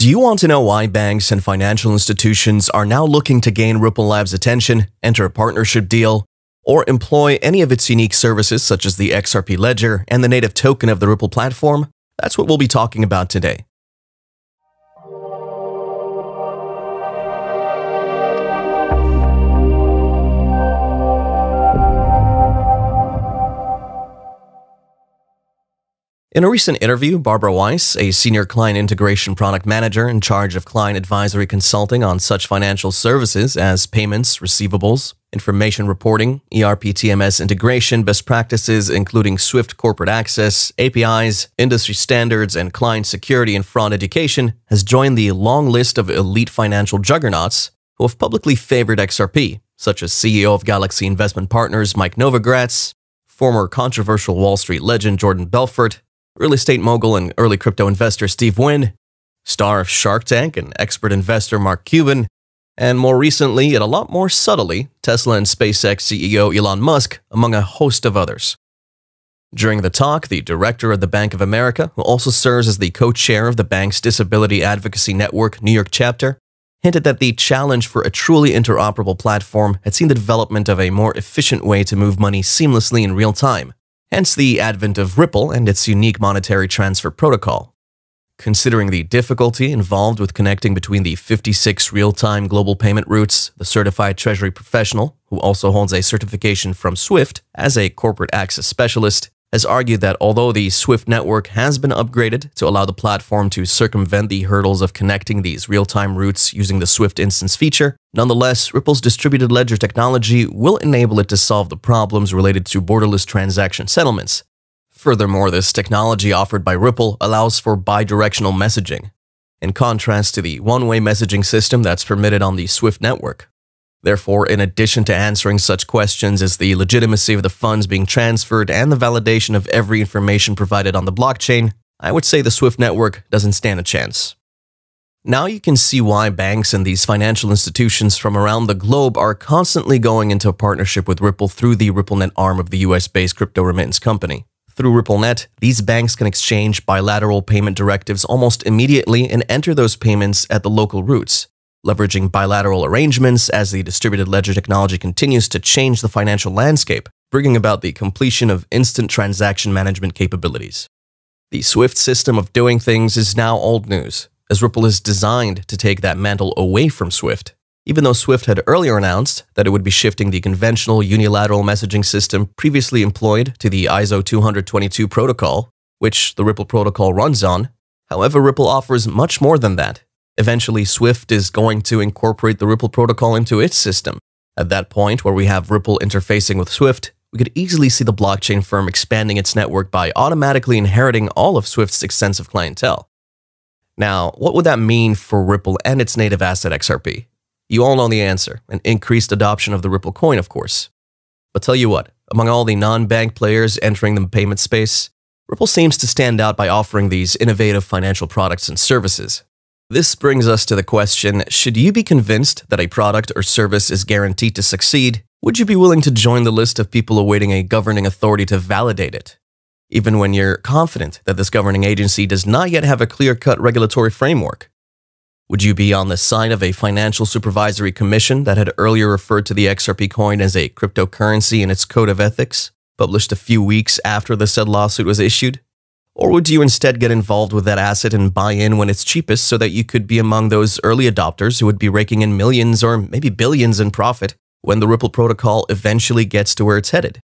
Do you want to know why banks and financial institutions are now looking to gain Ripple Labs' attention, enter a partnership deal, or employ any of its unique services such as the XRP ledger and the native token of the Ripple platform? That's what we'll be talking about today. In a recent interview, Barbara Weiss, a senior client integration product manager in charge of client advisory consulting on such financial services as payments, receivables, information reporting, ERP/TMS integration best practices including Swift corporate access, APIs, industry standards, and client security and fraud education, has joined the long list of elite financial juggernauts who have publicly favored XRP, such as CEO of Galaxy Investment Partners Mike Novogratz, former controversial Wall Street legend Jordan Belfort, real estate mogul and early crypto investor Steve Wynn, star of Shark Tank and expert investor Mark Cuban, and more recently, yet a lot more subtly, Tesla and SpaceX CEO Elon Musk, among a host of others. During the talk, the director of the Bank of America, who also serves as the co-chair of the bank's Disability Advocacy Network New York chapter, hinted that the challenge for a truly interoperable platform had seen the development of a more efficient way to move money seamlessly in real time. Hence the advent of Ripple and its unique monetary transfer protocol. Considering the difficulty involved with connecting between the 56 real-time global payment routes, the certified treasury professional, who also holds a certification from Swift as a corporate access specialist, has argued that although the Swift network has been upgraded to allow the platform to circumvent the hurdles of connecting these real-time routes using the Swift instance feature, nonetheless, Ripple's distributed ledger technology will enable it to solve the problems related to borderless transaction settlements. Furthermore, this technology offered by Ripple allows for bidirectional messaging, in contrast to the one-way messaging system that's permitted on the Swift network. Therefore, in addition to answering such questions as the legitimacy of the funds being transferred and the validation of every information provided on the blockchain, I would say the Swift network doesn't stand a chance. Now you can see why banks and these financial institutions from around the globe are constantly going into a partnership with Ripple through the RippleNet arm of the US-based crypto remittance company. Through RippleNet, these banks can exchange bilateral payment directives almost immediately and enter those payments at the local routes, leveraging bilateral arrangements as the distributed ledger technology continues to change the financial landscape, bringing about the completion of instant transaction management capabilities. The Swift system of doing things is now old news, as Ripple is designed to take that mantle away from Swift, even though Swift had earlier announced that it would be shifting the conventional unilateral messaging system previously employed to the ISO 222 protocol, which the Ripple protocol runs on. However, Ripple offers much more than that. Eventually, Swift is going to incorporate the Ripple protocol into its system. At that point, where we have Ripple interfacing with Swift, we could easily see the blockchain firm expanding its network by automatically inheriting all of Swift's extensive clientele. Now, what would that mean for Ripple and its native asset XRP? You all know the answer, an increased adoption of the Ripple coin, of course. But tell you what, among all the non-bank players entering the payment space, Ripple seems to stand out by offering these innovative financial products and services. This brings us to the question, should you be convinced that a product or service is guaranteed to succeed, would you be willing to join the list of people awaiting a governing authority to validate it? Even when you're confident that this governing agency does not yet have a clear-cut regulatory framework? Would you be on the side of a financial supervisory commission that had earlier referred to the XRP coin as a cryptocurrency in its code of ethics, published a few weeks after the said lawsuit was issued? Or would you instead get involved with that asset and buy in when it's cheapest so that you could be among those early adopters who would be raking in millions or maybe billions in profit when the Ripple protocol eventually gets to where it's headed?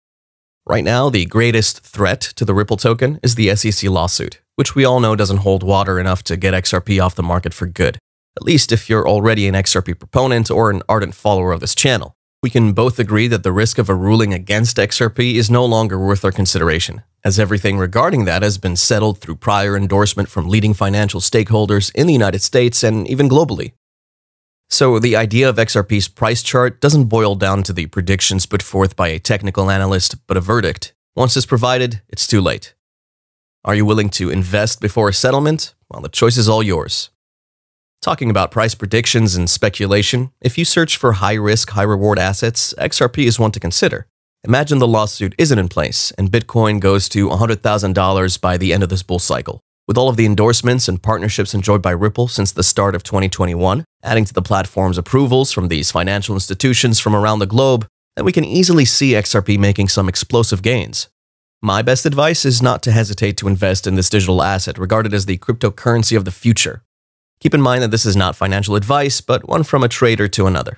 Right now, the greatest threat to the Ripple token is the SEC lawsuit, which we all know doesn't hold water enough to get XRP off the market for good, at least if you're already an XRP proponent or an ardent follower of this channel. We can both agree that the risk of a ruling against XRP is no longer worth our consideration, as everything regarding that has been settled through prior endorsement from leading financial stakeholders in the United States and even globally. So the idea of XRP's price chart doesn't boil down to the predictions put forth by a technical analyst, but a verdict. Once it's provided, it's too late. Are you willing to invest before a settlement? Well, the choice is all yours. Talking about price predictions and speculation, if you search for high-risk, high-reward assets, XRP is one to consider. Imagine the lawsuit isn't in place and Bitcoin goes to $100,000 by the end of this bull cycle. With all of the endorsements and partnerships enjoyed by Ripple since the start of 2021, adding to the platform's approvals from these financial institutions from around the globe, then we can easily see XRP making some explosive gains. My best advice is not to hesitate to invest in this digital asset regarded as the cryptocurrency of the future. Keep in mind that this is not financial advice, but one from a trader to another.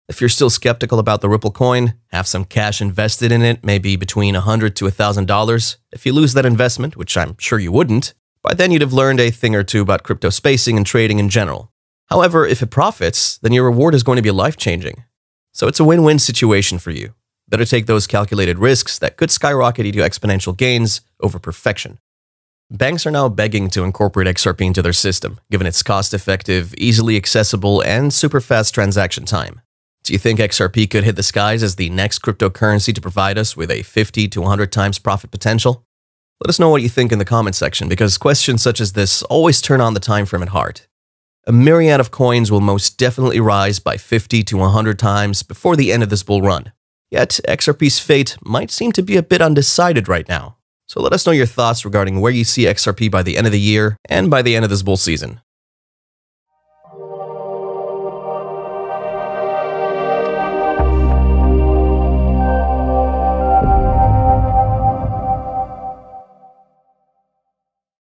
If you're still skeptical about the Ripple coin, have some cash invested in it, maybe between $100 to $1,000. If you lose that investment, which I'm sure you wouldn't, by then you'd have learned a thing or two about crypto spacing and trading in general. However, if it profits, then your reward is going to be life-changing. So it's a win-win situation for you. Better take those calculated risks that could skyrocket you to exponential gains over perfection. Banks are now begging to incorporate XRP into their system, given its cost-effective, easily accessible, and super fast transaction time. Do you think XRP could hit the skies as the next cryptocurrency to provide us with a 50 to 100 times profit potential? Let us know what you think in the comment section, because questions such as this always turn on the time frame at heart. A myriad of coins will most definitely rise by 50 to 100 times before the end of this bull run. Yet, XRP's fate might seem to be a bit undecided right now. So let us know your thoughts regarding where you see XRP by the end of the year and by the end of this bull season.